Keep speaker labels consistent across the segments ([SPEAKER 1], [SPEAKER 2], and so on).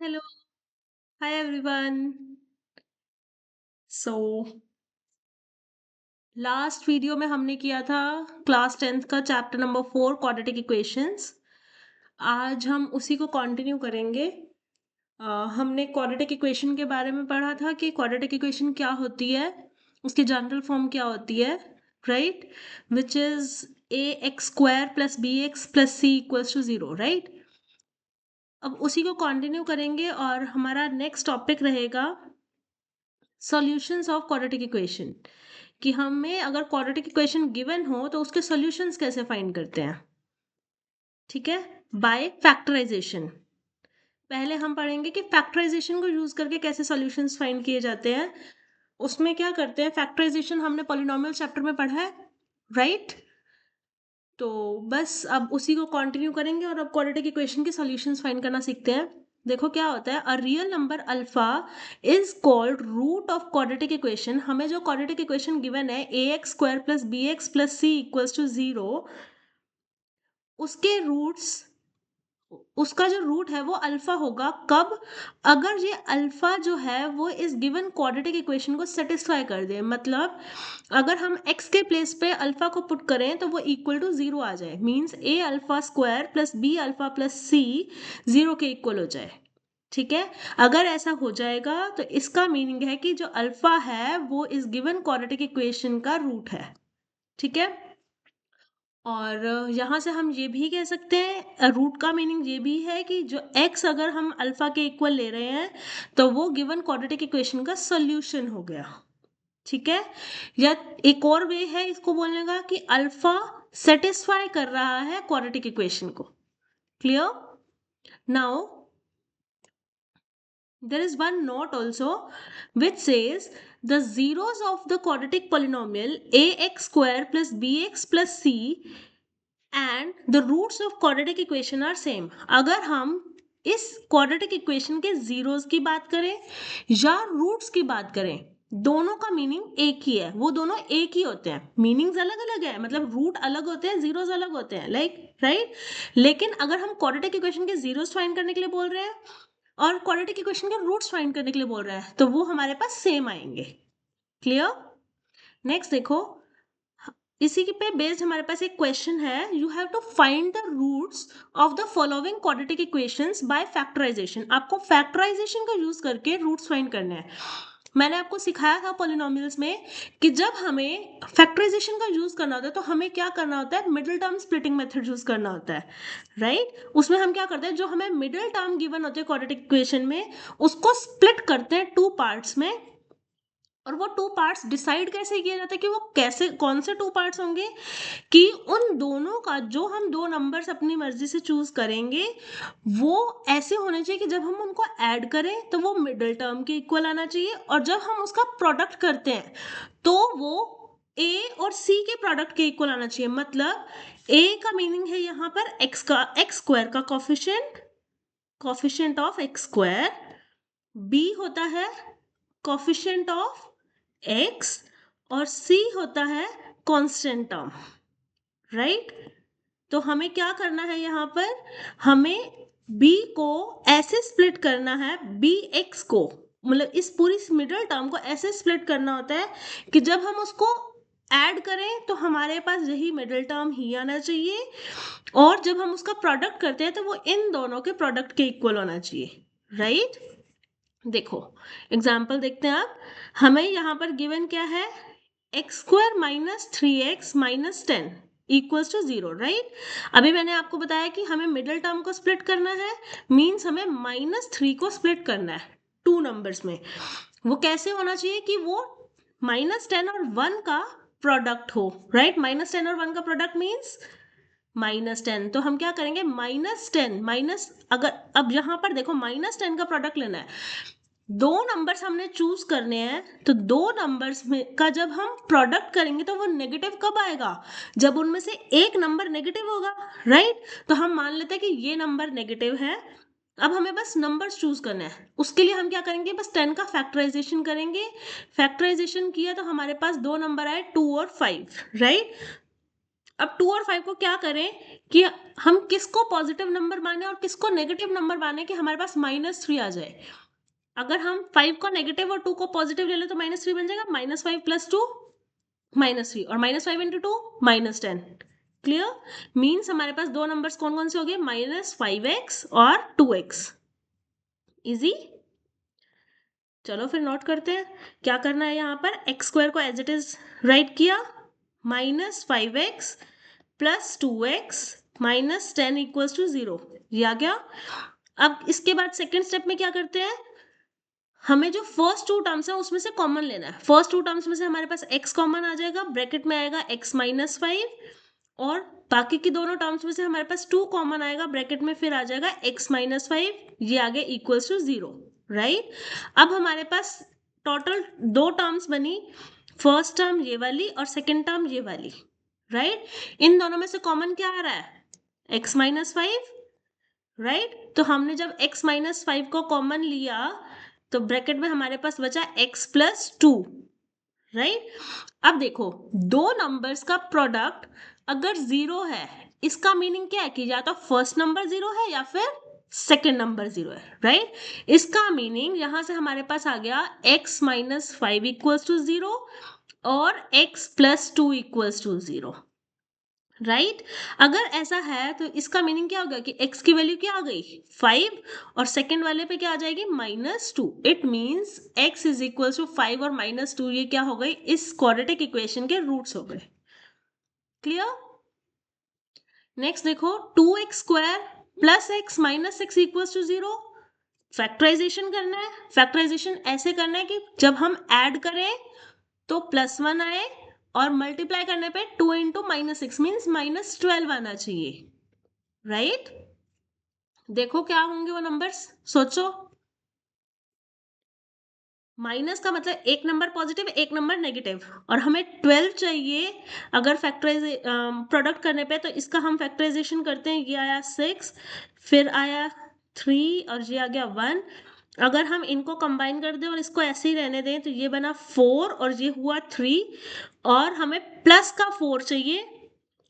[SPEAKER 1] Hello, hi everyone. So last video में हमने किया था क्लास 10th का चैप्टर नंबर 4 क्वाड्रेटिक इक्वेशंस। आज हम उसी को कंटिन्यू करेंगे। हमने क्वाड्रेटिक इक्वेशन के बारे में पढ़ा था कि क्वाड्रेटिक इक्वेशन क्या होती है, उसकी जनरल फॉर्म क्या होती है, right, which is a x square plus b x plus c equals to 0, right. अब उसी को कंटिन्यू करेंगे और हमारा नेक्स्ट टॉपिक रहेगा सॉल्यूशंस ऑफ क्वाड्रेटिक इक्वेशन, कि हमें अगर क्वाड्रेटिक इक्वेशन गिवन हो तो उसके सॉल्यूशंस कैसे फाइंड करते हैं। ठीक है, बाय फैक्टराइजेशन। पहले हम पढ़ेंगे कि फैक्टराइजेशन को यूज करके कैसे सॉल्यूशंस फाइंड किए जाते हैं। उसमें क्या करते हैं, फैक्टराइजेशन हमने पॉलिनोमियल चैप्टर में पढ़ा है, राइट। तो बस अब उसी को कंटिन्यू करेंगे और अब क्वाड्रेटिक इक्वेशन के सॉल्यूशंस फाइंड करना सीखते हैं। देखो क्या होता है, a real number alpha is called root of quadratic equation. हमें जो क्वाड्रेटिक इक्वेशन गिवन है a x square plus b x plus c equals to 0, उसके रूट्स, उसका जो रूट है वो अल्फा होगा। कब? अगर ये अल्फा जो है वो इस गिवन क्वाड्रेटिक इक्वेशन को सेटिस्फाई कर दे, मतलब अगर हम x के प्लेस पे अल्फा को पुट करें तो वो इक्वल टू 0 आ जाए, means a alpha square plus b alpha plus c 0 के इक्वल हो जाए। ठीक है, अगर ऐसा हो जाएगा तो इसका मीनिंग है कि जो अल्फा है वो इस गिवन क्वाड्रेटिक इक्वेशन का रूट है। ठीक है, और यहाँ से हम ये भी कह सकते हैं, रूट का मीनिंग ये भी है कि जो x अगर हम अल्फा के इक्वल ले रहे हैं तो वो गिवन क्वाड्रेटिक इक्वेशन का सॉल्यूशन हो गया। ठीक है, या एक और वे है इसको बोलने का कि अल्फा सेटिस्फाई कर रहा है क्वाड्रेटिक इक्वेशन को। Clear? Now there is one note also which says the zeros of the quadratic polynomial ax square plus bx plus c and the roots of quadratic equation are same। अगर हम इस quadratic equation के zeros की बात करें या roots की बात करें, दोनों का मीनिंग एक ही है, वो दोनों एक ही होते हैं। मीनिंग्स अलग अलग है, मतलब रूट अलग होते हैं, जीरोस अलग होते हैं, लाइक राइट। लेकिन अगर हम क्वाड्रेटिक इक्वेशन के जीरोस फाइंड करने के लिए बोल रहे हैं और क्वाड्रेटिक इक्वेशन के रूट्स फाइंड करने के लिए बोल रहे हैं तो वो हमारे पास सेम आएंगे। क्लियर? नेक्स्ट देखो, इसी के पे बेस्ड हमारे पास एक क्वेश्चन है, you have to find the roots of the following quadratic equations by factorization. आपको फैक्टराइजेशन का यूज करके रूट्स फाइंड करने हैं। मैंने आपको सिखाया था पॉलिनोमियल्स में कि जब हमें फैक्टराइजेशन का यूज करना होता है तो हमें क्या करना होता है, middle term splitting method use करना होता है, राइट। उसमें हम क्या करते हैं, जो हमें मिडिल टर्म गिवन होते हैं क्वाड्रेटिक इक्वेशन में, उसको स्प्लिट करते हैं टू पार्ट्स में। और वो टू पार्ट्स डिसाइड कैसे किया जाता है कि वो कैसे, कौन से टू पार्ट्स होंगे, कि उन दोनों का जो हम दो नंबर्स अपनी मर्जी से चूज करेंगे वो ऐसे होने चाहिए कि जब हम उनको ऐड करें तो वो मिडिल टर्म के इक्वल आना चाहिए, और जब हम उसका प्रोडक्ट करते हैं तो वो a और c के प्रोडक्ट के इक्वल आना चाहिए। मतलब a का मीनिंग है यहाँ पर x का, x स्क्वायर का coefficient, coefficient of x square. b होता है कोफिशिएंट ऑफ x और c होता है कांस्टेंट टर्म, राइट। तो हमें क्या करना है, यहाँ पर हमें b को ऐसे स्प्लिट करना है, bx को, मतलब इस पूरी मिडिल टर्म को ऐसे स्प्लिट करना होता है कि जब हम उसको ऐड करें तो हमारे पास यही मिडिल टर्म ही आना चाहिए, और जब हम उसका प्रोडक्ट करते हैं तो वो इन दोनों के प्रोडक्ट के इक्वल होना चाहिए, राइट। देखो एग्जाम्पल देखते हैं आप, हमें यहाँ पर गिवन क्या है, x square minus 3x minus 10 equals to 0, right. अभी मैंने आपको बताया कि हमें मिडिल टर्म को स्प्लिट करना है, मीन्स हमें -3 को स्प्लिट करना है टू नंबर्स में। वो कैसे होना चाहिए कि वो -10 और 1 का प्रोडक्ट हो, राइट। -10 और 1 का प्रोडक्ट मीन्स -10। तो हम क्या करेंगे, -10 माइनस, अगर अब यहाँ पर देखो -10 का प्रोडक्ट लेना है, दो नंबर्स हमने चूज करने हैं, तो दो नंबर्स में का जब हम प्रोडक्ट करेंगे तो वो नेगेटिव कब आएगा, जब उनमें से एक नंबर नेगेटिव होगा, राइट। तो हम मान लेते हैं कि ये नंबर नेगेटिव है। अब हमें बस नंबर्स चूज करना है, उसके लिए हम क्या करेंगे, बस 10 का फैक्टराइजेशन करेंगे। फैक्टराइजेशन किया तो हमारे पास दो नंबर आए 2 और 5, राइट। अब 2 और 5 को क्या करें कि हम किसको पॉजिटिव नंबर माने और किसको नेगेटिव नंबर माने कि हमारे पास -3 आ जाए। अगर हम 5 को नेगेटिव और 2 को पॉजिटिव ले लें तो -3 बन जाएगा, -5 + 2 -3 और -5 × 2 -10। क्लियर? मीन्स हमारे पास दो नंबर्स कौन कौन से हो गए, -5x और 2x। इजी? चलो फिर नोट करते हैं क्या करना है। यहाँ पर x² को एज इट इज राइट किया, -5x + 2x -10 = 0, ये आ गया। अब इसके बाद सेकेंड स्टेप में क्या करते हैं, हमें जो फर्स्ट टू टर्म्स है उसमें से कॉमन लेना है। फर्स्ट टू टर्म्स में से हमारे पास x कॉमन आ जाएगा, ब्रैकेट में आएगा x - 5, और बाकी की दोनों टर्म्स में से हमारे पास 2 कॉमन आएगा, ब्रैकेट में फिर आ जाएगा x - 5, ये आगे = 0, राइट। अब हमारे पास टोटल दो टर्म्स बनी, फर्स्ट टर्म ये वाली और सेकेंड टर्म ये वाली, राइट। इन दोनों में से कॉमन क्या आ रहा है, x - 5, राइट। तो हमने जब x - 5 को कॉमन लिया तो ब्रैकेट में हमारे पास बचा x + 2, राइट। अब देखो दो नंबर्स का प्रोडक्ट अगर 0 है, इसका मीनिंग क्या है कि या तो फर्स्ट नंबर 0 है या फिर सेकेंड नंबर 0 है, राइट। इसका मीनिंग यहां से हमारे पास आ गया x - 5 = 0 और x + 2 = 0, राइट। अगर ऐसा है तो इसका मीनिंग क्या होगा कि x की वैल्यू क्या आ गई, 5, और सेकेंड वाले पे क्या आ जाएगी, -2। इट मीन्स x = 5 और -2 ये क्या हो गई, इस क्वाड्रेटिक इक्वेशन के रूट्स हो गए। क्लियर? नेक्स्ट देखो 2x² + x - 6 = 0। फैक्टराइजेशन करना है। फैक्टराइजेशन ऐसे करना है कि जब हम ऐड करें तो +1 आए और मल्टीप्लाई करने पे 2 × -6 मीन्स -12 आना चाहिए, राइट। देखो क्या होंगे वो नंबर्स, सोचो। माइनस का मतलब एक नंबर पॉजिटिव एक नंबर नेगेटिव, और हमें 12 चाहिए अगर फैक्टराइज प्रोडक्ट करने पे, तो इसका हम फैक्टराइजेशन करते हैं। ये आया 6, फिर आया 3 और ये आ गया 1। अगर हम इनको कंबाइन कर दें और इसको ऐसे ही रहने दें तो ये बना 4 और ये हुआ 3, और हमें प्लस का 4 चाहिए,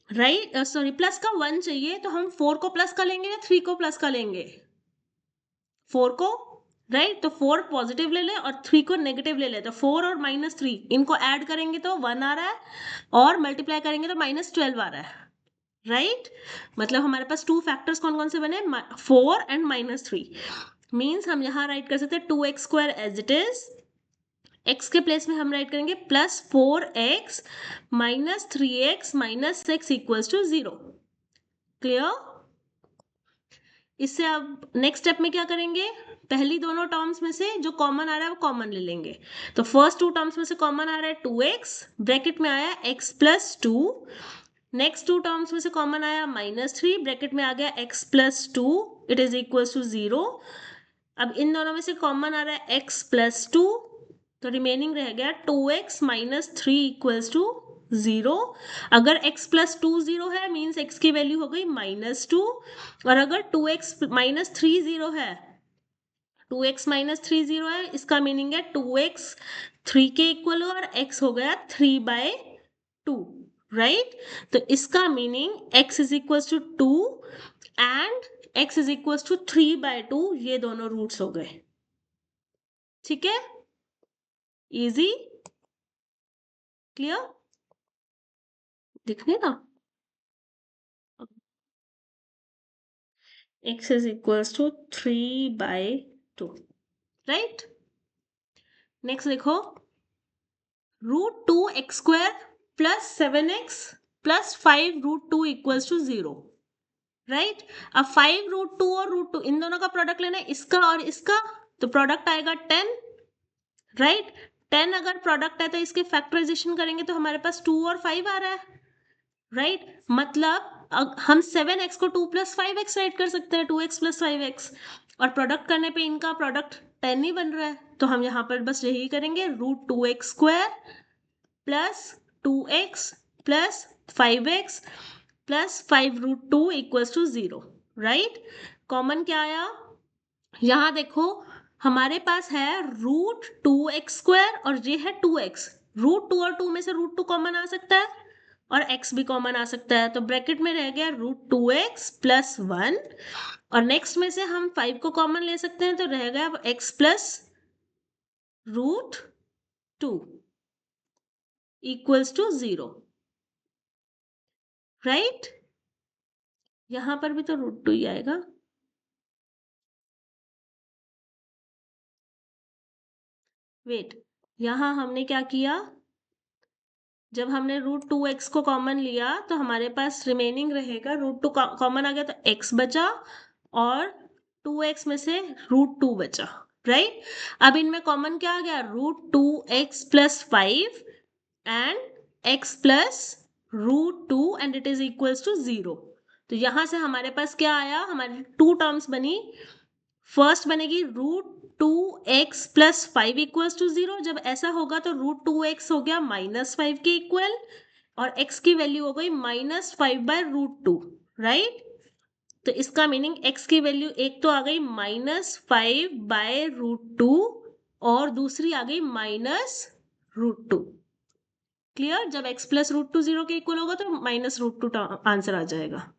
[SPEAKER 1] राइट, सॉरी प्लस का 1 चाहिए। तो हम 4 को प्लस का लेंगे या 3 को प्लस का लेंगे, 4 को, राइट। तो 4 पॉजिटिव ले लें और 3 को नेगेटिव ले लें, तो 4 और -3 इनको ऐड करेंगे तो 1 आ रहा है, और मल्टीप्लाई करेंगे तो -12 आ रहा है, राइट। मतलब हमारे पास टू फैक्टर्स कौन कौन से बने, 4 एंड -3। मीन्स हम यहाँ राइट कर सकते हैं 2x² as it is, x के प्लेस में हम राइट करेंगे +4x - 3x - 6 = 0। क्लियर? इससे अब नेक्स्ट स्टेप में क्या करेंगे, पहली दोनों टर्म्स में से जो कॉमन आ रहा है वो कॉमन ले लेंगे। तो फर्स्ट टू टर्म्स में से कॉमन आ रहा है 2x, ब्रैकेट में आया x + 2। नेक्स्ट टू टर्म्स में से कॉमन आया -3, ब्रैकेट में आ गया x + 2, it is equal to 0। अब इन दोनों में से कॉमन आ रहा है x + 2, तो रिमेनिंग रह गया 2x - 3 = 0। अगर x + 2 0 है मीन्स x की वैल्यू हो गई -2, और अगर 2x - 3 0 है, 2x - 3 0 है, इसका मीनिंग है 2x 3 के इक्वल और x हो गया 3/2, राइट। तो इसका मीनिंग x = 2 एंड x = 3/2, ये दोनों रूट्स हो गए। ठीक है, इजी, क्लियर, दिखने ना। x = 3/2, right. नेक्स्ट देखो √2x² + 7x + 5√2 = 0, राइट। अब 5√2 और √2 इन दोनों का प्रोडक्ट लेना है, इसका और इसका, तो प्रोडक्ट आएगा 10, राइट। 10 अगर प्रोडक्ट है तो इसके फैक्टराइजेशन करेंगे तो हमारे पास 2 और 5 आ रहा है, राइट। मतलब हम 7x को 2 + 5x राइट कर सकते हैं, 2x + 5x, और प्रोडक्ट करने पे इनका प्रोडक्ट 10 ही बन रहा है, तो हम यहाँ पर बस यही करेंगे √2x² + 2x + 5x + 5√2 = 0, right. Common क्या आया, यहाँ देखो हमारे पास है √2x² और ये है 2x, √2 और 2 में से √2 कॉमन आ सकता है, और x भी कॉमन आ सकता है, तो ब्रैकेट में रह गया √2x प्लस 1, और नेक्स्ट में से हम 5 को कॉमन ले सकते हैं, तो रह गया अब x plus √2 equals to 0, right. यहां पर भी तो √2 ही आएगा। वेट, यहां हमने क्या किया, जब हमने √2x को कॉमन लिया तो हमारे पास रिमेनिंग रहेगा √2 कॉमन आ गया तो x बचा, और 2x में से √2 बचा, राइट। अब इनमें कॉमन क्या आ गया, √2x plus 5 and x plus √2 and it is equals to 0। तो यहां से हमारे पास क्या आया, हमारी टू टर्म्स बनी। फर्स्ट बनेगी √2x प्लस 5 इक्वल्स टू 0। जब ऐसा होगा तो √2x हो गया -5 के इक्वल, और x की वैल्यू हो गई -5/√2, राइट। तो इसका मीनिंग x की वैल्यू एक तो आ गई -5/√2 और दूसरी आ गई -√2। क्लियर, जब x प्लस √2 0 के इक्वल होगा तो -√2 आंसर आ जाएगा,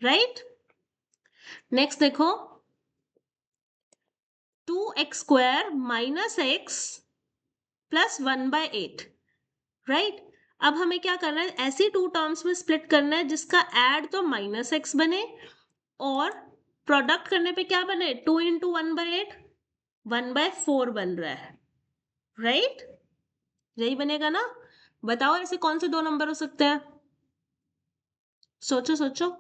[SPEAKER 1] राइट। नेक्स्ट देखो, 2x² minus x plus 1/8, right. अब हमें क्या करना है, ऐसी टू टर्म्स में स्प्लिट करना है जिसका ऐड तो -x बने और प्रोडक्ट करने पे क्या बने, 2 इंटू 1/8 1/4 बन रहा है, राइट। यही बनेगा ना। बताओ ऐसे कौन से दो नंबर हो सकते हैं, सोचो सोचो।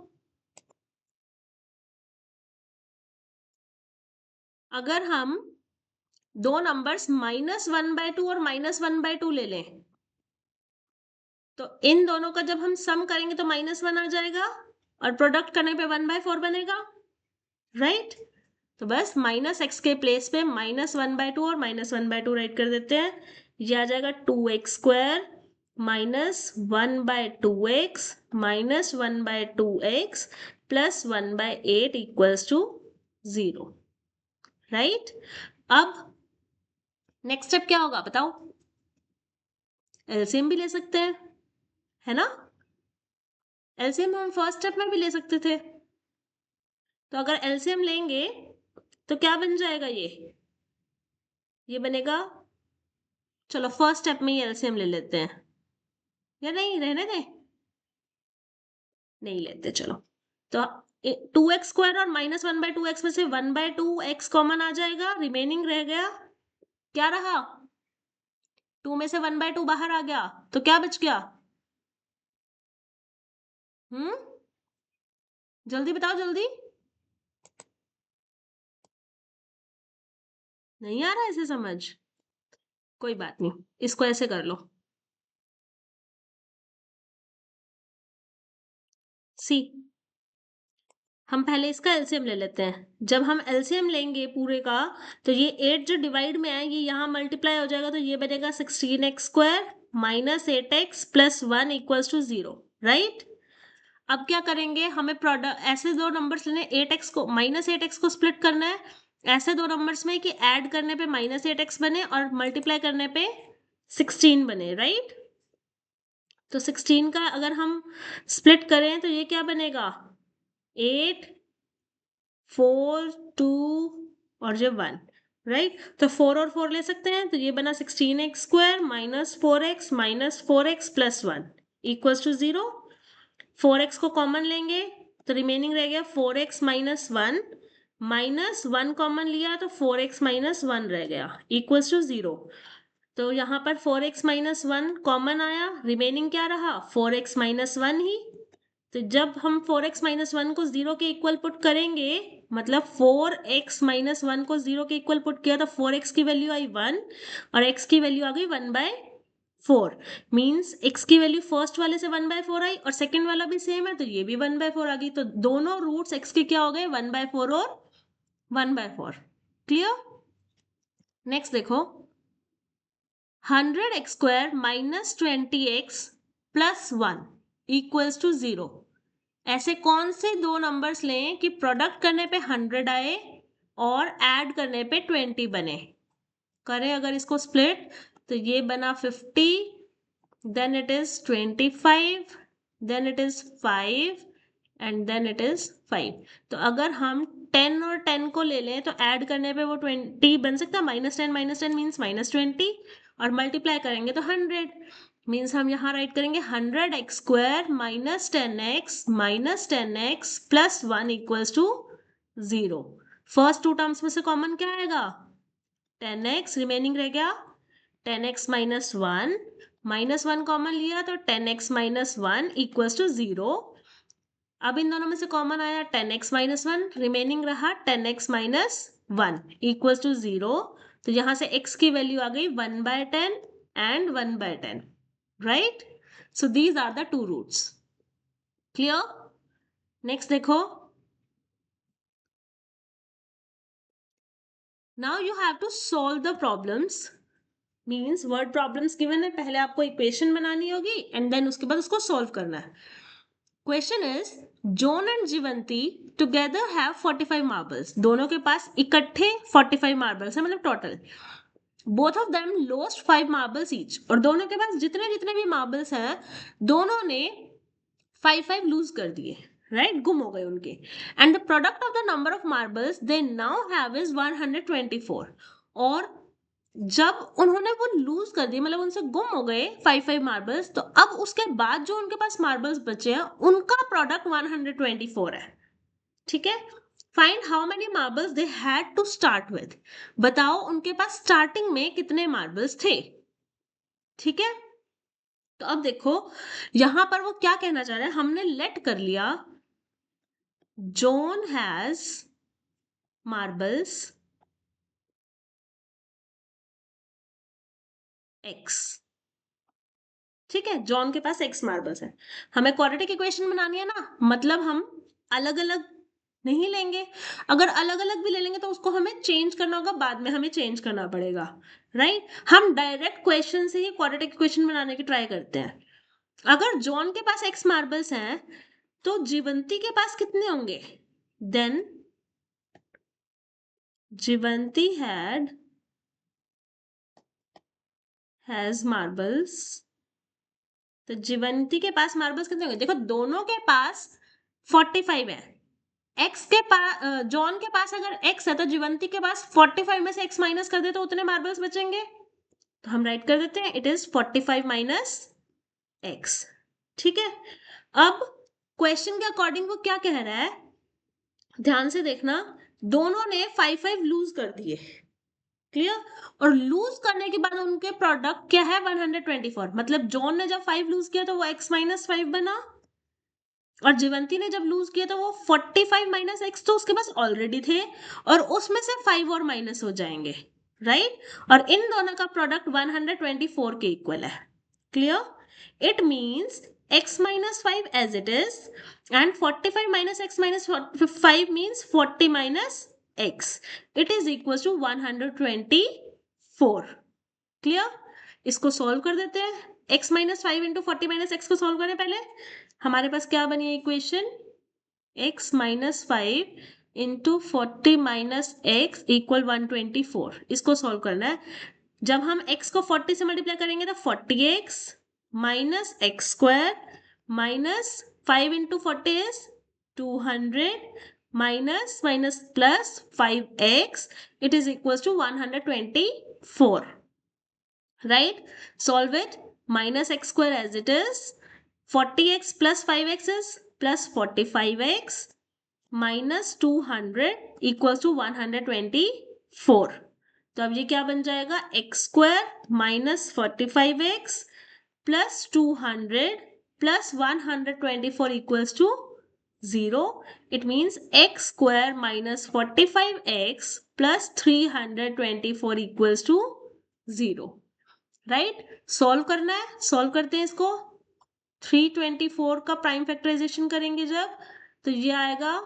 [SPEAKER 1] अगर हम दो नंबर्स -1/2 और -1/2 ले लें, तो इन दोनों का जब हम सम करेंगे तो -1 आ जाएगा और प्रोडक्ट करने पे 1/4 बनेगा, राइट। तो बस -x के प्लेस पे -1/2 और -1/2 राइट कर देते हैं। ये आ जाएगा 2x² -1/2x -1/2x plus 1/8 equals to 0, right. अब नेक्स्ट स्टेप क्या होगा बताओ, एलसीएम भी ले सकते हैं, है ना। एलसीएम हम फर्स्ट स्टेप में भी ले सकते थे, तो अगर एलसीएम लेंगे तो क्या बन जाएगा, ये बनेगा, चलो फर्स्ट स्टेप में ही एलसीएम ले लेते हैं, या नहीं रहने दें, नहीं लेते, चलो। तो 2x² और -1/2x में से 1/2x कॉमन आ जाएगा, रिमेनिंग रह गया, क्या रहा, 2 में से 1/2 बाहर आ गया, तो क्या बच गया, हम्म, जल्दी बताओ जल्दी, नहीं आ रहा ऐसे समझ, कोई बात नहीं, इसको ऐसे कर लो, सी, हम पहले इसका एलसीएम ले लेते हैं। जब हम एलसीएम लेंगे पूरे का, तो ये 8 जो डिवाइड में है ये यहाँ मल्टीप्लाई हो जाएगा, तो ये बनेगा 16x² -8x plus 1 equals to 0, right. अब क्या करेंगे, हमें प्रोडक्ट ऐसे दो नंबर्स लेने, 8x को -8x को स्प्लिट करना है ऐसे दो नंबर्स में कि ऐड करने पे -8x बने और मल्टीप्लाई करने पे 16 बने, राइट। तो 16 का अगर हम स्प्लिट करें तो ये क्या बनेगा, 8 4 2 और जो 1, राइट। तो 4 और 4 ले सकते हैं, तो ये बना 16x² -4x -4x plus 1 equals to 0। 4x को कॉमन लेंगे तो रिमेनिंग रह गया 4x -1 -1 कॉमन लिया तो 4x -1 रह गया इक्वल्स टू 0। तो यहाँ पर 4x -1 कॉमन आया, रिमेनिंग क्या रहा 4x -1 ही। तो जब हम 4x -1 को 0 के इक्वल पुट करेंगे, मतलब 4x -1 को 0 के इक्वल पुट किया तो 4x की वैल्यू आई 1 और x की वैल्यू आ गई 1/4। मीन्स x की वैल्यू फर्स्ट वाले से 1/4 आई और सेकंड वाला भी सेम है तो ये भी 1/4 आ गई। तो दोनों रूट्स x के क्या हो गए, 1/4 और 1/4। क्लियर। नेक्स्ट देखो, 100x² -20x plus 1 equals to 0। ऐसे कौन से दो नंबर्स लें कि प्रोडक्ट करने पे 100 आए और ऐड करने पे 20 बने। करें अगर इसको स्प्लिट तो ये बना 50, then it is 25 then it is 5 and then it is 5. तो अगर हम 10 और 10 को ले लें तो ऐड करने पे वो 20 बन सकता है, -10 मीन्स -20, और मल्टीप्लाई करेंगे तो 100 मीन्स हम यहाँ राइट करेंगे 100x² -10x plus 1 equals to 0। First two terms में से कॉमन क्या आएगा? 10x, रिमेनिंग रह गया 10x -1 कॉमन लिया तो 10x -1 इक्वल्स टू 0। अब इन दोनों में से कॉमन आया 10x -1, रिमेनिंग रहा 10x -1 इक्वल्स टू 0। तो यहाँ से x की वैल्यू आ गई 1/10 and 1/10, right? So these are the two roots. Clear? Next देखो, now you have to solve the problems. Means word problems given है, पहले आपको इक्वेशन बनानी होगी एंड देन उसके बाद उसको सॉल्व करना है। Question is John and Jivanti together have 45 marbles. दोनों के पास इकट्ठे 45 मार्बल्स है, मतलब total. Both of them lost 5 marbles each. और दोनों के पास जितने जितने भी मार्बल्स हैं दोनों ने 5 लूज कर दिए, राइट? गुम हो गए उनके। And the product of the number of marbles they now have is 124। और जब उन्होंने वो लूज कर दिए, मतलब उनसे गुम हो गए 5 मार्बल्स, तो अब उसके बाद जो उनके पास मार्बल्स बचे हैं उनका प्रोडक्ट 124 है। ठीक है? Find how many marbles they had to start with. बताओ उनके पास स्टार्टिंग में कितने मार्बल्स थे। ठीक है? तो अब देखो यहां पर वो क्या कहना चाह रहे हैं। हमने लेट कर लिया जॉन हैज मार्बल्स x। ठीक है, जॉन के पास x मार्बल्स है। हमें क्वाड्रेटिक इक्वेशन बनानी है ना, मतलब हम अलग अलग नहीं लेंगे। अगर अलग अलग भी ले लेंगे तो उसको हमें चेंज करना होगा, बाद में हमें चेंज करना पड़ेगा, राइट? हम डायरेक्ट क्वेश्चन से ही क्वाड्रेटिक इक्वेशन बनाने की ट्राई करते हैं। अगर जॉन के पास x मार्बल्स हैं तो जीवंती के पास कितने होंगे? Then Jivanti has marbles. तो जीवंती के पास मार्बल्स कितने होंगे? देखो दोनों के पास 45 है। एक्स के पास, जॉन के पास अगर एक्स है तो जीवंती के पास 45 में से एक्स माइनस कर दे तो उतने मार्बल्स बचेंगे। तो हम राइट कर देते हैं इट इज 45 माइनस एक्स। ठीक है? अब क्वेश्चन के अकॉर्डिंग वो क्या कह रहा है, ध्यान से देखना। दोनों ने 5 लूज कर दिए, क्लियर? और लूज करने के बाद उनके प्रोडक्ट क्या है? 124। मतलब जॉन ने जब 5 लूज किया तो वो x -5 बना, और जीवंती ने जब लूज किया तो वो 45 माइनस एक्स तो उसके पास ऑलरेडी थे, और उसमें से 5 और माइनस हो जाएंगे, राइट? और इन दोनों का प्रोडक्ट 124 के इक्वल है। Clear? It means x -5 as it is and 45 minus x -5 means 40 minus x। It is equal to 124। Clear? इसको सॉल्व कर देते हैं। x -5 इंटू 40 माइनस एक्स को सॉल्व करें पहले। हमारे पास क्या बनी है equation? x -5 into 40 minus x equal 124। इसको सॉल्व करना है। जब हम x को 40 से मल्टीप्लाई करेंगे तो 40x minus x square minus 5 into 40 is 200 minus minus plus 5x, it is equal to 124, right? Solve it. Minus x square as it is. 40x plus 5x is plus 45x minus 200 equals to 124. तो अब ये क्या बन जाएगा? x square minus 45x plus 200 plus 124 equals to 0. It means x square minus 45x plus 324 equals to 0. Right? Solve करना है, solve करते हैं इसको। 324 का प्राइम फैक्टराइजेशन करेंगे जब, तो ये आएगा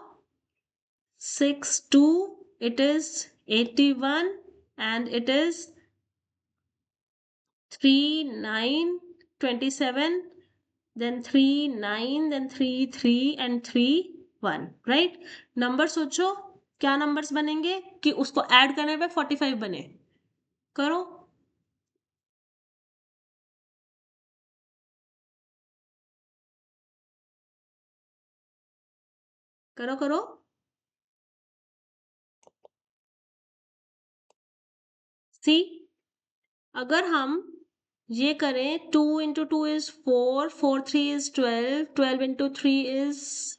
[SPEAKER 1] 6 2, it is 81 and it is 3 9 27, then 3 9, then 3 3 and 3 1, right? Number सोचो क्या नंबर्स बनेंगे कि उसको ऐड करने पे 45 बने। करो। करो करो। सी, अगर हम ये करें 2 × 2 इज 4, 4 3 इज 12, 12 × 3 इज,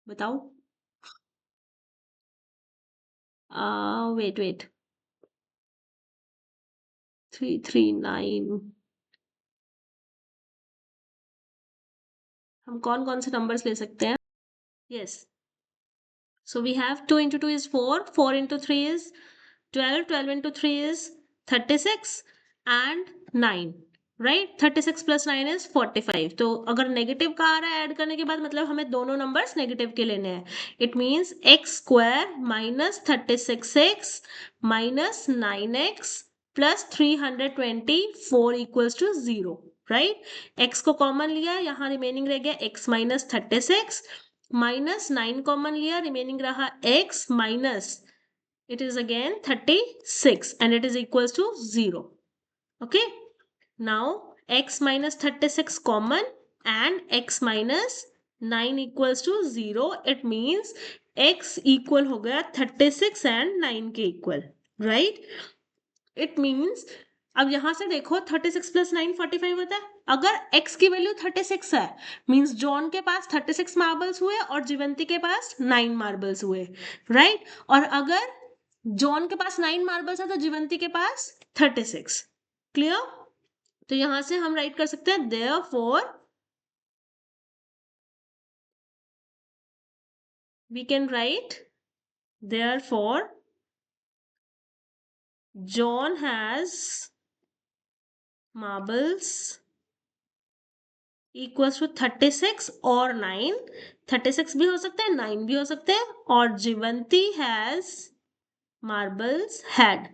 [SPEAKER 1] बताओ। Wait wait, 339। हम कौन कौन से नंबर्स ले सकते हैं? Yes, so we have 2 × 2 is 4, 4 × 3 is 12, 12 × 3 is 36 and 9, right. 36 + 9 is 45। तो अगर नेगेटिव का आ रहा है ऐड करने के बाद, मतलब हमें दोनों नंबर्स नेगेटिव के लेने हैं। It means x² - 36x - 9x + 324 = 0, right. x को कॉमन लिया, यहाँ रिमेनिंग रह गया x - 36, -9 कॉमन लिया, रिमेनिंग रहा x minus, it is again 36 and it is equals to 0. Okay, now x - 36 common and x - 9 equals to 0. It means x equal हो गया 36 and 9 के equal, right? It means अब यहां से देखो 36 + 9 45 होता है। अगर x की वैल्यू 36 है, मीन्स जॉन के पास 36 मार्बल्स हुए और जीवंती के पास 9 मार्बल्स हुए, राइट। और अगर जॉन के पास 9 मार्बल्स है तो जीवंती के पास 36। क्लियर? तो यहां से हम राइट कर सकते हैं therefore we can write therefore John has marbles equals to 36 और 9। 36 भी हो सकते हैं, 9 भी हो सकते हैं। और जीवंती हैज मार्बल्स हैड,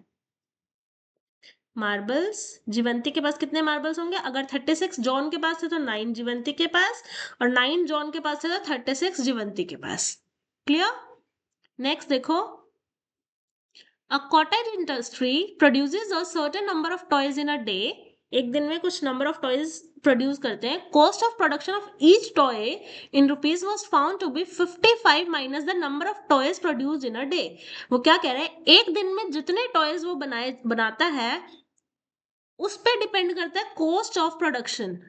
[SPEAKER 1] मार्बल्स, जीवंती के पास कितने मार्बल्स होंगे? अगर 36 जॉन के पास थे तो 9 जीवंती के पास, और 9 जॉन के पास थे तो 36 जीवंती के पास। क्लियर? नेक्स्ट देखो, a cottage industry produces a certain number of toys in a day. एक दिन में कुछ नंबर ऑफ टॉयज प्रोड्यूस करते हैं। Cost of production of each toy in rupees was found to be 55 minus the number of toys produced in a day. वो क्या कह रहे हैं, एक दिन में जितने टॉयज वो बनाता है उस पे डिपेंड करता है cost of production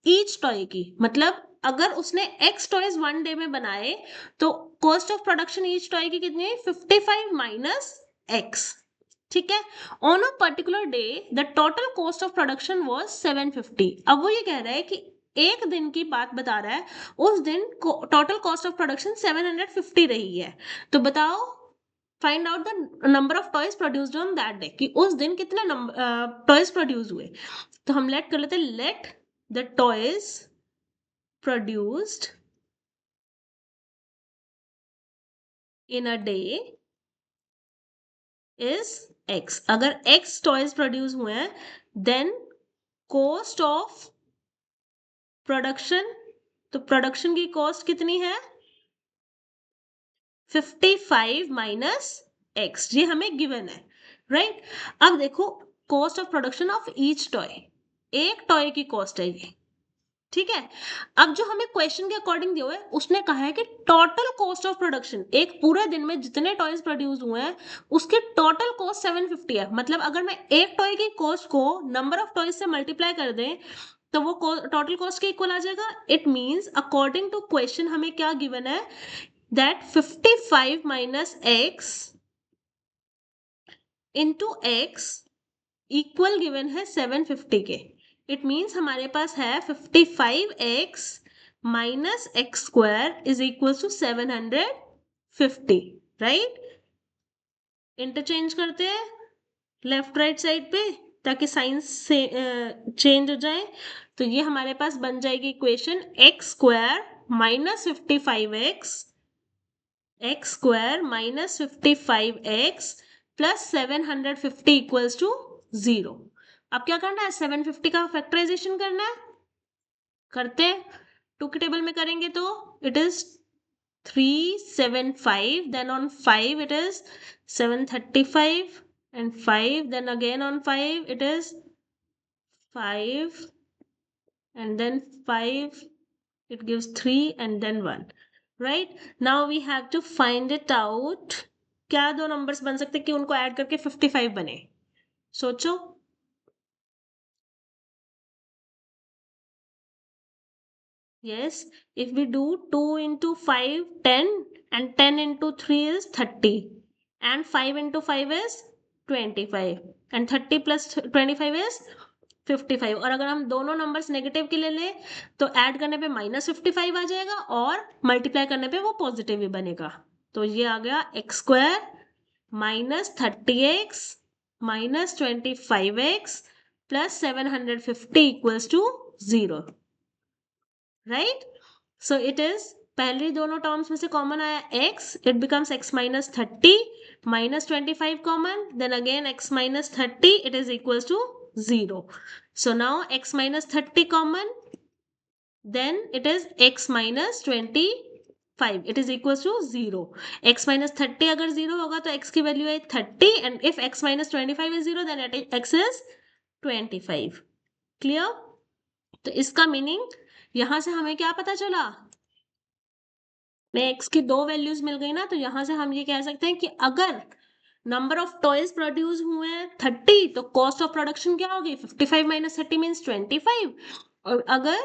[SPEAKER 1] each toy की। मतलब अगर उसने एक्स टॉयज 1 डे में बनाए तो cost of production each toy की कितनी है? 55 माइनस एक्स। ठीक है। On a particular day the total cost of production was 750। अब वो ये कह रहा है कि एक दिन की बात बता रहा है, उस दिन टोटल कॉस्ट ऑफ प्रोडक्शन 750 रही है। तो बताओ, find out the number of toys produced on that day, कि उस दिन कितने टॉयज प्रोड्यूस हुए। तो हम लेट कर लेते हैं, let the toys produced in a day is x। अगर x टॉयज प्रोड्यूस हुए हैं देन कॉस्ट ऑफ प्रोडक्शन, तो प्रोडक्शन की कॉस्ट कितनी है? 55 माइनस एक्स। ये हमें गिवन है, राइट। अब देखो, cost of production of each toy, एक टॉय की कॉस्ट है ये, ठीक है। अब जो हमें क्वेश्चन के अकॉर्डिंग दिया हुआ है उसने कहा है कि टोटल कॉस्ट ऑफ प्रोडक्शन, एक पूरे दिन में जितने टॉयज प्रोड्यूस हुए हैं उसकी टोटल कॉस्ट 750 है। मतलब अगर मैं एक टॉय की कॉस्ट को नंबर ऑफ टॉयज से मल्टीप्लाई कर दें तो वो टोटल कॉस्ट के इक्वल आ जाएगा। It means according to question हमें क्या गिवन है, that 55 minus x into x equal given है 750 के। इट मीन्स हमारे पास है 55x minus x square is equal to 750, right. Interchange करते हैं लेफ्ट राइट साइड पे ताकि साइंस से चेंज हो जाए। तो ये हमारे पास बन जाएगी equation x² minus 55x plus 750 equals to 0। अब क्या करना है, 750 का फैक्टराइजेशन करना है। करते हैं, 2 के टेबल में करेंगे तो it is 375, then on 5 it is 735 and 5, then again on 5 it is 5 and then 5 It gives 3 and then 1. Right? Now we have to find it out. क्या दो numbers बन सकते कि उनको add करके 55 बने? सोचो. Yes, if we do 2 into 5, 10, and 10 into 3 is 30, and 5 into 5 is 25, and 30 plus 25 is 55. और अगर हम दोनों नंबर्स नेगेटिव के ले लें तो ऐड करने पे -55 आ जाएगा और मल्टीप्लाई करने पे वो पॉजिटिव ही बनेगा. तो ये आ गया x square minus 30x minus 25x plus 750 equals to 0. Right. So it is, पहले दोनों टर्म्स में से कॉमन आया x, it becomes x minus 30 minus 25 common, then again x minus 30, it is equals to 0. So now x minus 30 common, then it is x minus 25, it is equals to 0. x minus 30 अगर 0 होगा तो x की value है 30, and if x minus 25 is 0 then x is 25. Clear. तो इसका meaning यहां से हमें क्या पता चला, में x की दो वैल्यूज मिल गई ना, तो यहां से हम ये कह सकते हैं कि अगर नंबर ऑफ टॉयज प्रोड्यूस हुए हैं 30 तो कॉस्ट ऑफ प्रोडक्शन क्या होगी 55 माइनस 30 मीन्स 25, और अगर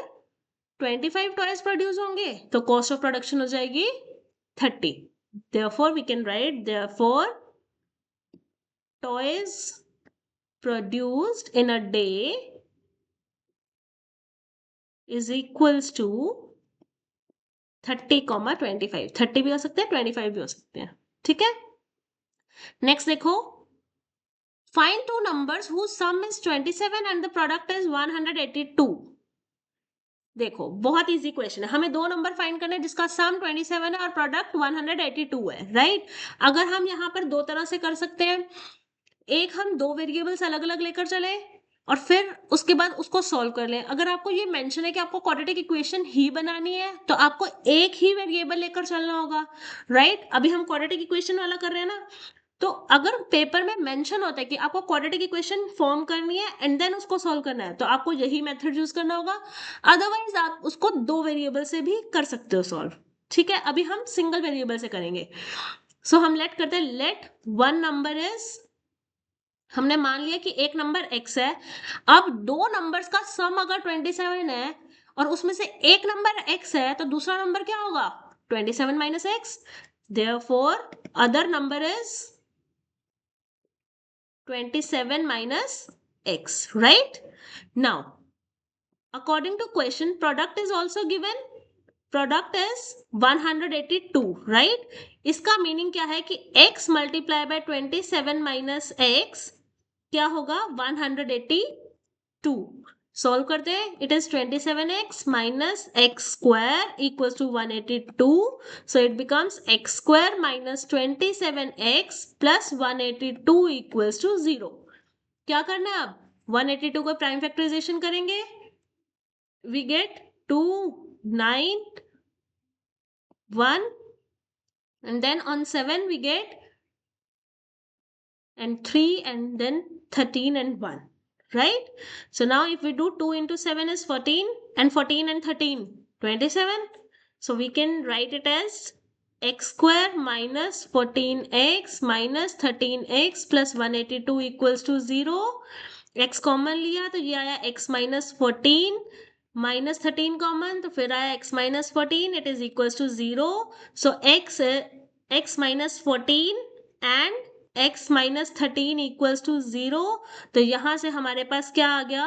[SPEAKER 1] 25 टॉयज प्रोड्यूस होंगे तो कॉस्ट ऑफ प्रोडक्शन हो जाएगी 30. therefore we can write therefore toys produced in a day is equals to 30, 25. 30 भी हो सकते हैं 25 भी हो सकते हैं. ठीक है. नेक्स्ट देखो, find two numbers whose sum is 27 and the product is 182. देखो बहुत इजी क्वेश्चन है, हमें दो नंबर फाइंड करने हैं जिसका सम 27 है और प्रोडक्ट 182 है. राइट. अगर हम यहाँ पर दो तरह से कर सकते हैं, एक हम दो वेरिएबल्स अलग अलग लेकर चले और फिर उसके बाद उसको सॉल्व कर लें. अगर आपको ये मेंशन है कि आपको क्वाड्रेटिक इक्वेशन ही बनानी है तो आपको एक ही वेरिएबल लेकर चलना होगा. राइट. अभी हम क्वाड्रेटिक इक्वेशन वाला कर रहे हैं ना, तो अगर पेपर में मेंशन होता है कि आपको क्वाड्रेटिक इक्वेशन फॉर्म करनी है एंड देन उसको सॉल्व करना है तो आपको यही मेथड यूज करना होगा. अदरवाइज आप उसको दो वेरिएबल से भी कर सकते हो सॉल्व. ठीक है. अभी हम सिंगल वेरिएबल से करेंगे. सो हम लेट करते हैं, लेट वन नंबर इज, हमने मान लिया कि एक नंबर x है. अब दो नंबर्स का सम अगर 27 है और उसमें से एक नंबर x है तो दूसरा नंबर क्या होगा 27 minus x. Therefore other number is 27 minus x. Right. Now according to question, product is also given, product is 182. right. इसका मीनिंग क्या है कि x multiply by 27 minus x क्या होगा 182. सॉल्व करते हैं. It is 27x minus x square equals to 182. So it becomes x square minus 27x plus 182 equals to 0. क्या करना है अब, 182 को प्राइम फैक्टराइजेशन करेंगे, we get 2, 9, 1, and then on 7 we get and 3 and then 13 and 1. Right. So now if we do 2 into 7 is 14, and 14 and 13 27. So we can write it as x square minus 14x minus 13x plus 182 equals to 0. x common लिया तो ये आया x minus 14 minus 13 common तो फिर आया x minus 14, it is equals to 0. So x minus 14 and x minus 13 equals to 0. तो यहां से हमारे पास क्या आ गया,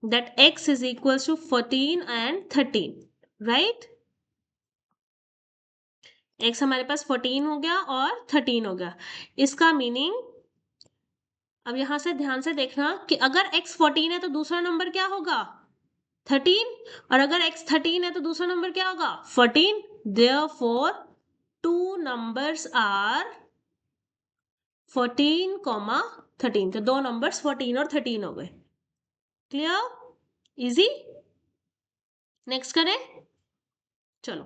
[SPEAKER 1] that x is equals to 14 and 13. Right. x हमारे पास 14 हो गया और 13 हो गया. इसका मीनिंग, अब यहां से ध्यान से देखना कि अगर x 14 है तो दूसरा नंबर क्या होगा 13, और अगर x 13 है तो दूसरा नंबर क्या होगा 14. Therefore two numbers are 14, 13. तो दो नंबर्स 14 और 13 हो गए. क्लियर. इजी. नेक्स्ट करें. चलो.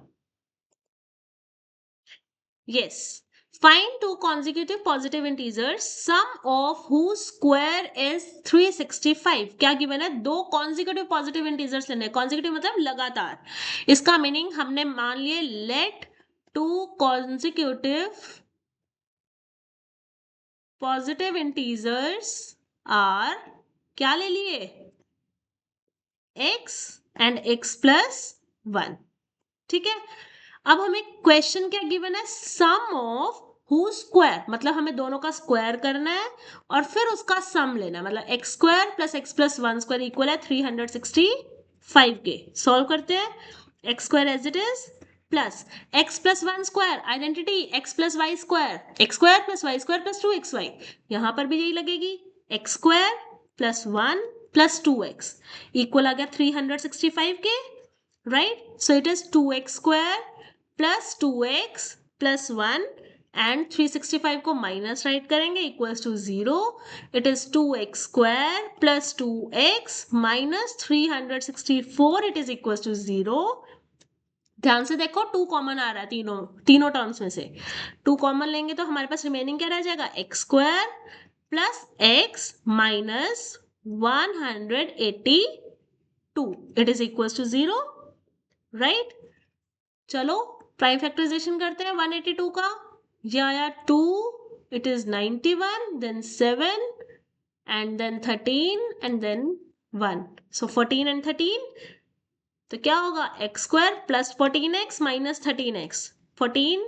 [SPEAKER 1] Yes. Find two consecutive positive integers, sum of whose square is 365. क्या गिवन है? दो consecutive positive integers लेने. consecutive मतलब लगातार. इसका मीनिंग हमने मान लिए let two consecutive positive integers are क्या ले लिए? x and x plus 1. ठीक है. अब हमें क्वेश्चन क्या गिवन है? सम ऑफ हु स्क्वायर, मतलब हमें दोनों का स्क्वायर करना है और फिर उसका सम लेना है. मतलब x square plus x plus one square equal है 365 के. सॉल्व करते हैं. X square as it is plus x plus one square identity x plus y square, x square plus y square plus 2xy. यहां पर भी यही लगेगी. X square plus one plus 2x equal आ गया 365 के. Right? So it is 2x square plus 2x plus 1 and 365 को minus write करेंगे equals to 0. It is 2x square plus 2x minus 364 it is equals to 0. ध्यान से देखो 2 common आ रहा है तीनों टर्म्स में से. 2 कॉमन लेंगे तो हमारे पास रिमेनिंग क्या रह जाएगा? x square plus x minus 182 it is equals to 0. Right? चलो प्राइम फैक्टराइजेशन करते हैं 182 का. ये आया 2, it is 91, then 7 and then 13 and then 1. So 14 and 13 तो क्या होगा? X square plus 14x minus 13x. 14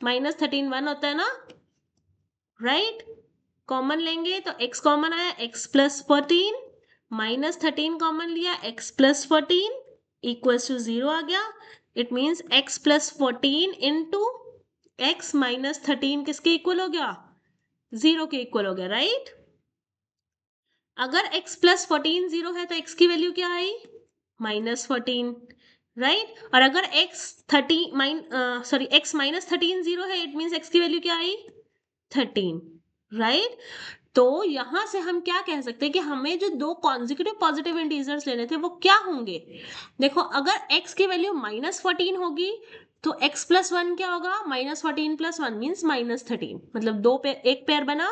[SPEAKER 1] minus 13 1 होता है ना. राइट? कॉमन लेंगे तो x कॉमन आया, x प्लस 14 माइनस 13 कॉमन लिया, x प्लस 14 इक्वल्स टू 0 आ गया. It means x plus 14 into x minus 13 किसके इक्वल हो गया? 0 के इक्वल हो गया. राइट? अगर x प्लस 14 0 है तो x की वैल्यू क्या आई? माइनस 14. राइट? और अगर x x माइनस 13 0 है इट मीन्स x की वैल्यू क्या आई? 13. राइट? तो यहां से हम क्या कह सकते हैं कि हमें जो दो कॉन्जिक्यूटिव पॉजिटिव इंटीजर्स लेने थे वो क्या होंगे? देखो अगर x की वैल्यू माइनस 14 होगी तो x प्लस 1 क्या होगा? Minus 14 plus 1 means minus 13. मतलब एक पेयर बना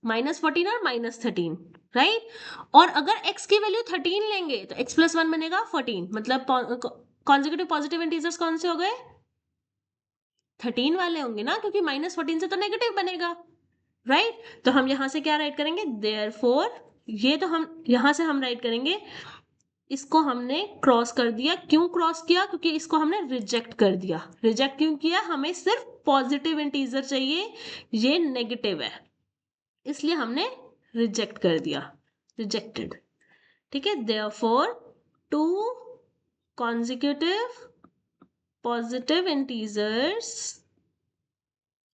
[SPEAKER 1] माइनस 14 और माइनस 13. राइट? और अगर x की वैल्यू 13 लेंगे तो x प्लस 1 बनेगा 14. मतलब कॉन्जिक्यूटिव पॉजिटिव इंटीजर्स कौन से हो गए? 13 वाले होंगे ना, क्योंकि माइनस 14 से तो नेगेटिव बनेगा. राइट? तो हम यहां से क्या राइट करेंगे? देयरफॉर ये तो हम यहां से हम राइट करेंगे इसको हमने क्रॉस कर दिया. क्यों क्रॉस किया? क्योंकि इसको हमने रिजेक्ट कर दिया. रिजेक्ट क्यों किया? हमें सिर्फ पॉजिटिव इंटीजर चाहिए, ये नेगेटिव है इसलिए हमने रिजेक्ट कर दिया. रिजेक्टेड. ठीक है. Therefore two consecutive positive integers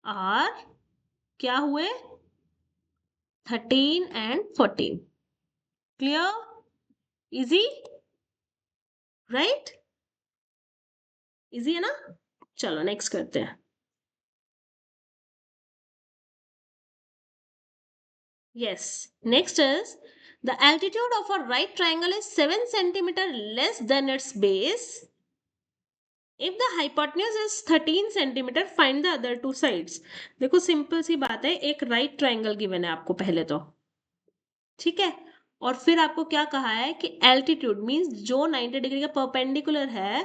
[SPEAKER 1] are क्या हुए? 13 and 14. Clear? Easy? Right? Easy है ना? चलो नेक्स्ट करते हैं. Yes. Next is the altitude of a right triangle is 7 centimeter less than its base. If the hypotenuse is 13 centimeter, find the other two sides. देखो simple सी बात है. एक right triangle given है आपको पहले तो. ठीक है. और फिर आपको क्या कहा है कि एल्टीट्यूड मींस जो 90 डिग्री का परपेंडिकुलर है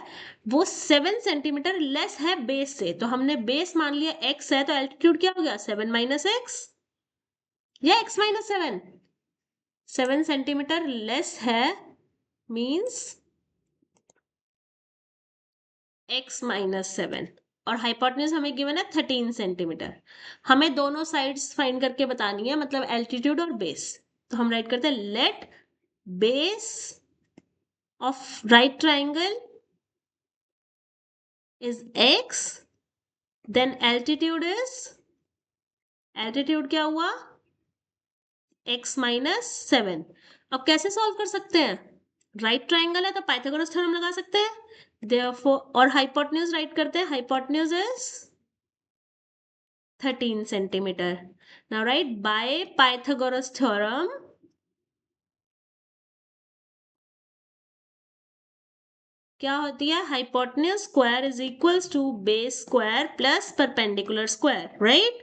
[SPEAKER 1] वो 7 सेंटीमीटर लेस है बेस से. तो हमने बेस मान लिया x है तो एल्टीट्यूड क्या हो गया? 7 माइनस एक्स या x माइनस 7. 7 सेंटीमीटर लेस है मींस x माइनस 7. और हाइपोटेन्यूज हमें गिवन है 13 सेंटीमीटर. हमें दोनों साइड्स फाइंड करके बतानी है, मतलब एल्टीट्यूड और बेस. तो हम राइट करते हैं late base of right triangle is x, then altitude क्या हुआ? x minus 7. अब कैसे सॉल्व कर सकते हैं? राइट ट्राइंगल है तो पाइथागोरस थ्योरम लगा सकते हैं. Therefore और हाइपोटेन्यूज राइट करते हैं. Hypotenuse is 13 centimetre. Now right by Pythagoras theorem क्या होती है? Hypotenuse square is equals to base square plus perpendicular square. Right?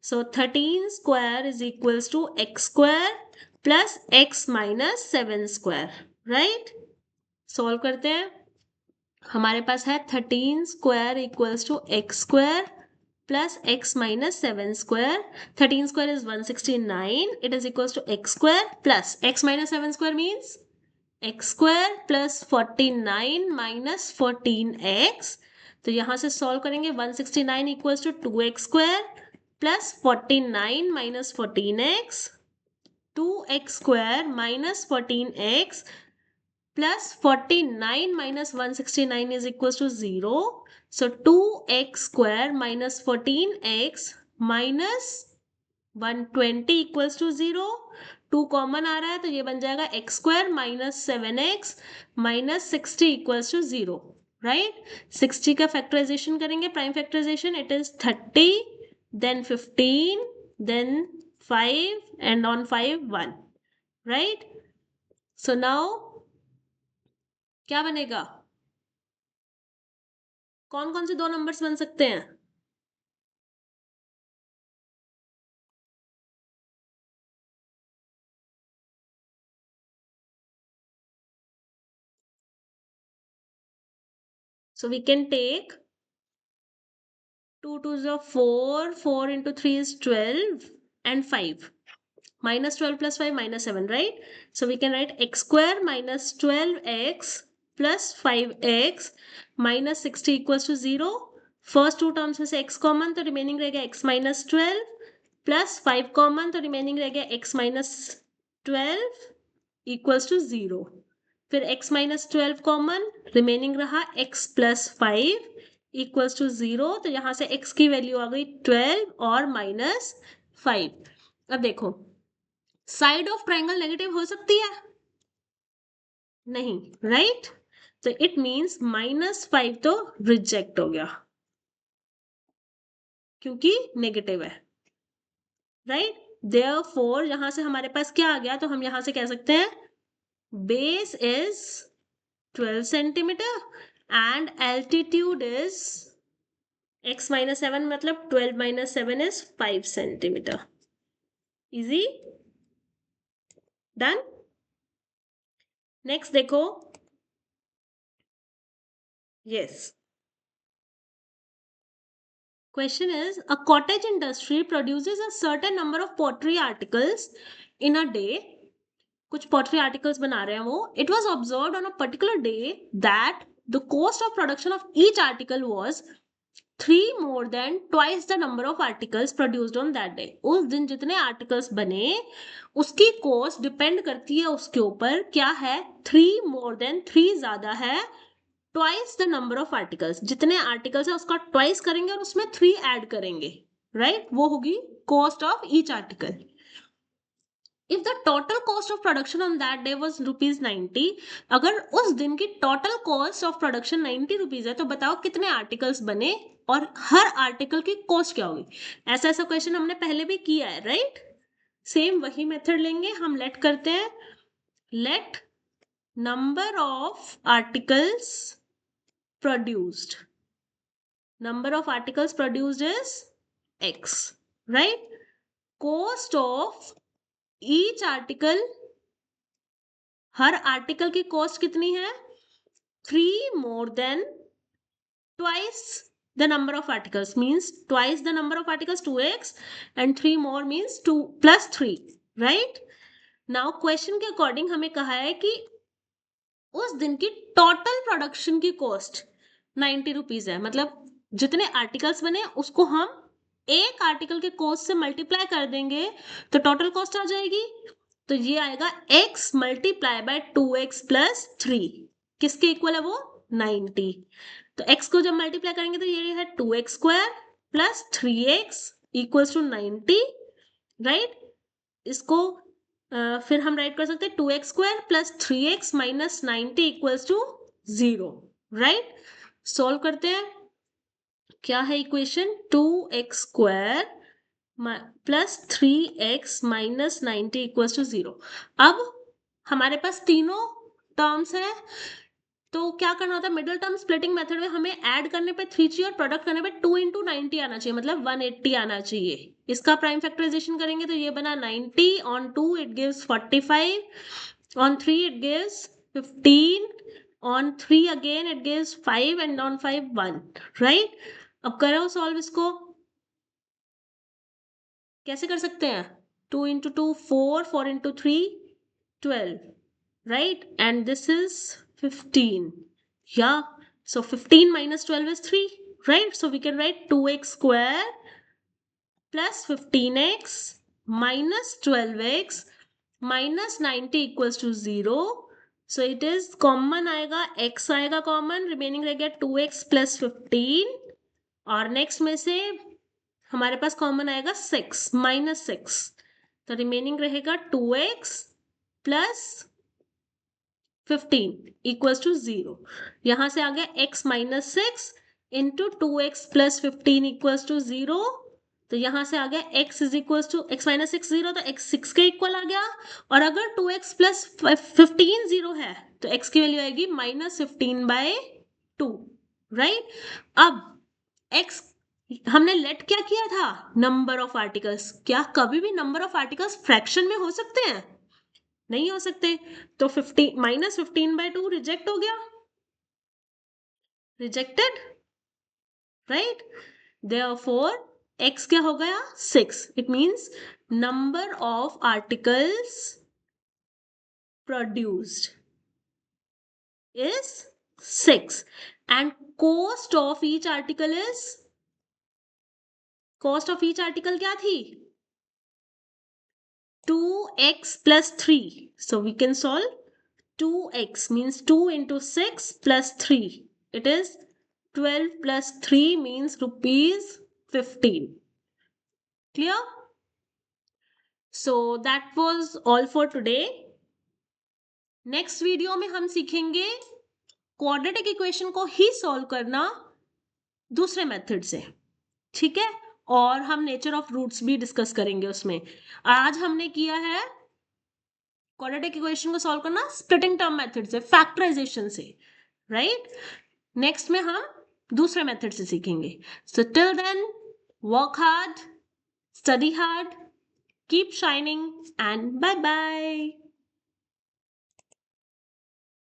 [SPEAKER 1] So 13 square is equals to x square plus x minus 7 square, right? Solve करते हैं. हमारे पास है 13 square equals to x square plus x minus 7 square. 13 square is 169. It is equals to x square plus x minus 7 square means x square plus 49 minus 14x. तो यहां से solve करेंगे. 169 equals to 2x square plus 49 minus 14x. 2x square minus 14x plus 49 minus 169 is equals to 0. So 2x square minus 14x minus 120 equals to 0. 2 common आ रहा है तो ये बन जाएगा x square minus 7x minus 60 equals to 0, right. 60 का factorisation करेंगे, prime factorisation. It is 30 then 15 then 5 and on 5 1, right. So now क्या बनेगा? कौन कौन से दो नंबर्स बन सकते हैं? So we can take 2 2s are 4, 4 into 3 is 12 and 5. Minus 12 plus 5 minus 7, right? So we can write x square minus 12x plus 5x minus 60 equals to 0. First two terms में से x common तो remaining रहेगा x minus 12 plus 5 common तो remaining रहेगा x minus 12 equals to 0. फिर x minus 12 common, remaining रहा x plus 5 equals to 0. तो यहां से x की वैल्यू आ गई 12 और माइनस 5. अब देखो, साइड ऑफ ट्राइंगल नेगेटिव हो सकती है? नहीं, राइट. तो इट मींस माइनस 5 तो रिजेक्ट हो गया क्योंकि नेगेटिव है, राइट. देयरफॉर यहां से हमारे पास क्या आ गया? तो हम यहां से कह सकते हैं base is 12 centimeter and altitude is x minus 7, मतलब 12 minus 7 is 5 centimeter. Easy, done. Next देखो, yes, question is a cottage industry produces a certain number of pottery articles in a day. कुछ pottery articles बना रहे हैं वो. It was observed on a particular day that the cost of production of each article was 3 more than twice the number of articles produced on that day. उस दिन जितने articles बने उसकी कॉस्ट डिपेंड करती है उसके ऊपर. क्या है? 3 more than 3 ज्यादा है twice the number of articles. जितने आर्टिकल्स है उसका ट्वाइस करेंगे और उसमें 3 ऐड करेंगे, राइट. वो होगी cost of each article. If the total cost of production on that day was ₹90, अगर उस दिन की total cost of production 90 rupees है तो बताओ कितने आर्टिकल्स बने और हर आर्टिकल की कॉस्ट क्या होगी. ऐसा ऐसा क्वेश्चन हमने पहले भी किया है, राइट. सेम वही मेथड लेंगे हम. लेट करते हैं. Let number of articles produced, number of articles produced is x, right. Cost of each article, her article की कॉस्ट कितनी है? 3 more than twice the number of articles means twice the number of articles 2x and 3 more means 2 plus 3, right. now question के according हमें कहा है कि उस दिन की टोटल प्रोडक्शन की कॉस्ट 90 रुपीज है. मतलब जितने आर्टिकल्स बने उसको हम एक आर्टिकल के कॉस्ट से मल्टीप्लाई कर देंगे तो टोटल कॉस्ट आ जाएगी. तो ये आएगा x multiply bye 2x plus 3. किसके इक्वल है वो? 90. तो x को जब मल्टीप्लाई करेंगे तो ये है 2x square plus 3x equals to 90, right. इसको फिर हम राइट कर सकते हैं 2x square plus 3x minus 90 equals to 0, right. Solve करते हैं. क्या है equation? 2x square plus 3x minus 90 equals to 0. अब हमारे पास तीनों टर्म्स है. तो क्या करना होता है, मिडिल टर्म स्प्लिटिंग मेथड में हमें ऐड करने पे 3g और प्रोडक्ट करने पे 2 into 90 आना चाहिए, मतलब 180 आना चाहिए। इसका प्राइम फैक्टराइजेशन करेंगे तो ये बना 90, on 2 it gives 45, on 3 it gives 15, on 3 again it gives 5 and on 5 1, right? अब करो सॉल्व इसको, कैसे कर सकते हैं, 2 into 2 4, 4 into 3 12, right? And this is 15. Yeah, so 15 minus 12 is 3, right? So we can write 2x square plus 15x minus 12x minus 90 equals to 0. So it is common आएगा, x आएगा common, remaining रह गया 2x plus 15, और next में से हमारे पास common आएगा 6 minus 6, तो remaining रहेगा 2x plus 15 equals to 0. यहां से आ गया x minus 6 into 2x plus 15 equals to 0. तो यहां से आ गया x is equals to x minus 6 0, तो x 6 के इक्वल आ गया, और अगर 2x plus 15 0 है तो x की वैल्यू आएगी minus 15 by 2, राइट? अब x हमने लेट क्या किया था, नंबर ऑफ आर्टिकल्स। क्या कभी भी नंबर ऑफ आर्टिकल्स फ्रैक्शन में हो सकते हैं? नहीं हो सकते। तो 15 minus 15 by 2 रिजेक्ट हो गया, रिजेक्टेड, राइट? देयरफॉर x क्या हो गया, 6। It means number of articles produced is 6 and cost of each article is, cost of each article क्या थी, 2x plus 3. So we can solve 2x means 2 into 6 plus 3. It is 12 plus 3 means rupees 15. Clear? So that was all for today. Next video में हम सीखेंगे quadratic equation को ही solve करना दूसरे method से, ठीक है? और हम नेचर ऑफ रूट्स भी डिस्कस करेंगे उसमें। आज हमने किया है क्वाड्रेटिक इक्वेशन को सॉल्व करना स्प्लिटिंग टर्म मेथड से, फैक्टराइजेशन से, राइट? नेक्स्ट में हम दूसरे मेथड से सीखेंगे। So till then, work hard, study hard, keep shining, and bye bye.